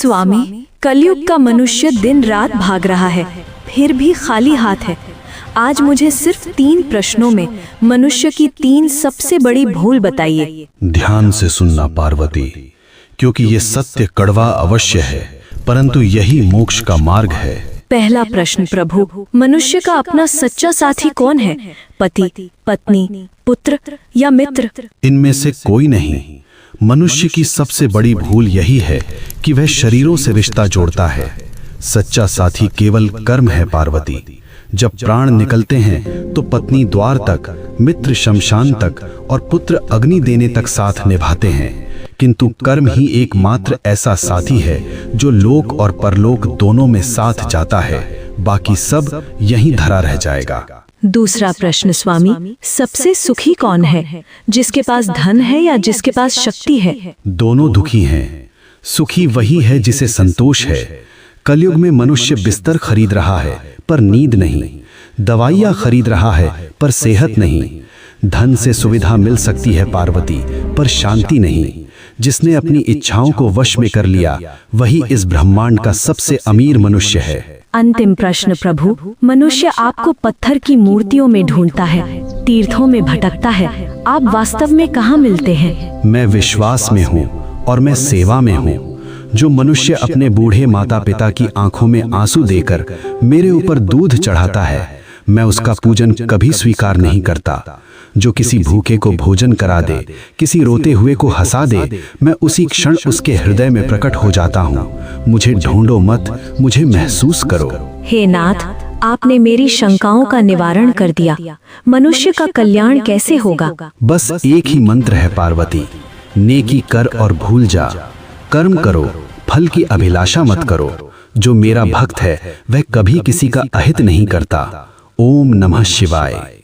स्वामी, कलयुग का मनुष्य दिन रात भाग रहा है, फिर भी खाली हाथ है। आज मुझे सिर्फ 3 प्रश्नों में मनुष्य की 3 सबसे बड़ी भूल बताइए। ध्यान से सुनना पार्वती, क्योंकि ये सत्य कड़वा अवश्य है, परंतु यही मोक्ष का मार्ग है। पहला प्रश्न प्रभु, मनुष्य का अपना सच्चा साथी कौन है? पति, पत्नी, पुत्र या मित्र? इनमें से कोई नहीं। मनुष्य की सबसे बड़ी भूल यही है कि वह शरीरों से रिश्ता जोड़ता है। सच्चा साथी केवल कर्म है पार्वती। जब प्राण निकलते हैं तो पत्नी द्वार तक, मित्र शमशान तक और पुत्र अग्नि देने तक साथ निभाते हैं, किंतु कर्म ही एकमात्र ऐसा साथी है जो लोक और परलोक दोनों में साथ जाता है। बाकी सब यहीं धरा रह जाएगा। दूसरा प्रश्न स्वामी, सबसे सुखी कौन है? जिसके पास धन है या जिसके पास शक्ति है? दोनों दुखी हैं। सुखी वही है जिसे संतोष है। कलयुग में मनुष्य बिस्तर खरीद रहा है पर नींद नहीं, दवाइयाँ खरीद रहा है पर सेहत नहीं। धन से सुविधा मिल सकती है पार्वती, पर शांति नहीं। जिसने अपनी इच्छाओं को वश में कर लिया वही इस ब्रह्मांड का सबसे अमीर मनुष्य है। अंतिम प्रश्न प्रभु, मनुष्य आपको पत्थर की मूर्तियों में ढूंढता है, तीर्थों में भटकता है, आप वास्तव में कहाँ मिलते हैं? मैं विश्वास में हूँ और मैं सेवा में हूँ। जो मनुष्य अपने बूढ़े माता पिता की आंखों में आंसू देकर मेरे ऊपर दूध चढ़ाता है, मैं उसका पूजन कभी स्वीकार नहीं करता। जो किसी भूखे को भोजन करा दे, किसी रोते हुए को हंसा दे, मैं उसी क्षण उसके हृदय में प्रकट हो जाता हूँ। मुझे ढूंढो मत, मुझे महसूस करो। हे नाथ, आपने मेरी शंकाओं का निवारण कर दिया। मनुष्य का कल्याण कैसे होगा? बस एक ही मंत्र है पार्वती, नेकी कर और भूल जा। कर्म करो, फल की अभिलाषा मत करो। जो मेरा भक्त है वह कभी किसी का अहित नहीं करता। ओम नमः शिवाय।